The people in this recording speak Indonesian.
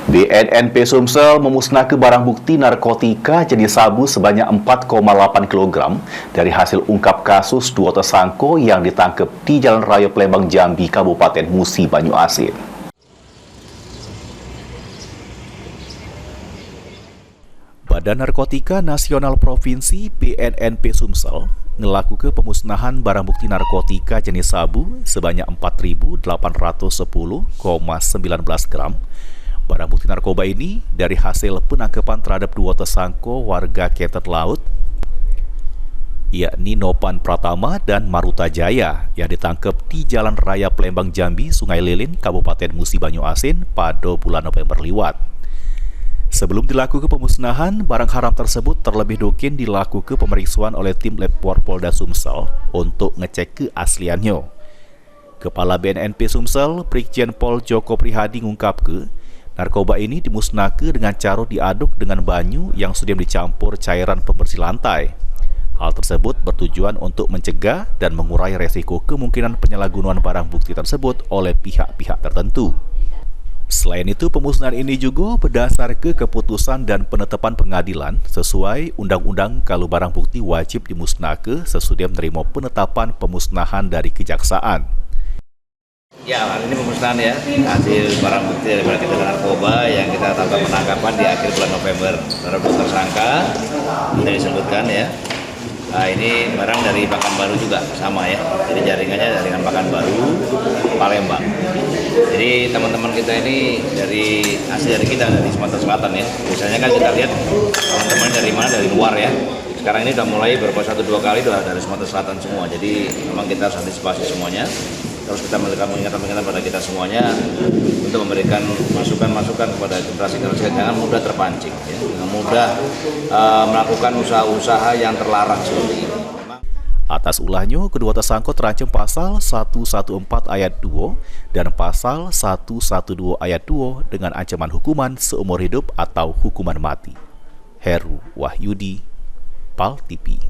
BNNP Sumsel memusnahkan barang bukti narkotika jenis sabu sebanyak 4,8 kg dari hasil ungkap kasus dua tersangka yang ditangkap di Jalan Raya Palembang Jambi, Kabupaten Musi Banyuasin. Badan Narkotika Nasional Provinsi BNNP Sumsel melakukan pemusnahan barang bukti narkotika jenis sabu sebanyak 4.810,19 gram. Barang bukti narkoba ini dari hasil penangkapan terhadap dua tersangka warga Ketet Laut, yakni Nopan Pratama dan Maruta Jaya, yang ditangkap di Jalan Raya Palembang Jambi, Sungai Lilin, Kabupaten Musi Banyuasin pada bulan November liwat. Sebelum dilakukan pemusnahan, barang haram tersebut terlebih dahulu dilakukan pemeriksaan oleh tim Lab Polda Sumsel untuk ngecek keasliannya. Kepala BNNP Sumsel, Brigjen Pol Joko Prihadi mengungkapkan, narkoba ini dimusnahkan dengan cara diaduk dengan banyu yang sudah dicampur cairan pembersih lantai. Hal tersebut bertujuan untuk mencegah dan mengurai resiko kemungkinan penyalahgunaan barang bukti tersebut oleh pihak-pihak tertentu. Selain itu, pemusnahan ini juga berdasar ke keputusan dan penetapan pengadilan sesuai undang-undang kalau barang bukti wajib dimusnahkan sesudah menerima penetapan pemusnahan dari kejaksaan. Ya, hari ini pemusnahan ya, hasil barang bukti daripada kita narkoba yang kita lakukan penangkapan di akhir bulan November terhadap dua tersangka sudah disebutkan ya. Nah, ini barang dari Pekanbaru juga sama ya, jadi jaringannya jaringan Pekanbaru, Palembang. Jadi teman-teman kita ini asli dari kita dari Sumatera Selatan ya. Biasanya kan kita lihat teman-teman dari mana, dari luar ya. Sekarang ini sudah mulai beberapa 1-2 kali dari Sumatera Selatan semua. Jadi memang kita harus antisipasi semuanya. Terus kita memberikan pengingat-pengingat pada kita semuanya untuk memberikan masukan-masukan kepada generasi-generasi jangan mudah terpancing, ya. Jangan mudah melakukan usaha-usaha yang terlarang seperti ini. Atas ulahnya, kedua tersangka terancam pasal 114 ayat 2 dan pasal 112 ayat 2 dengan ancaman hukuman seumur hidup atau hukuman mati. Heru Wahyudi, PAL TV.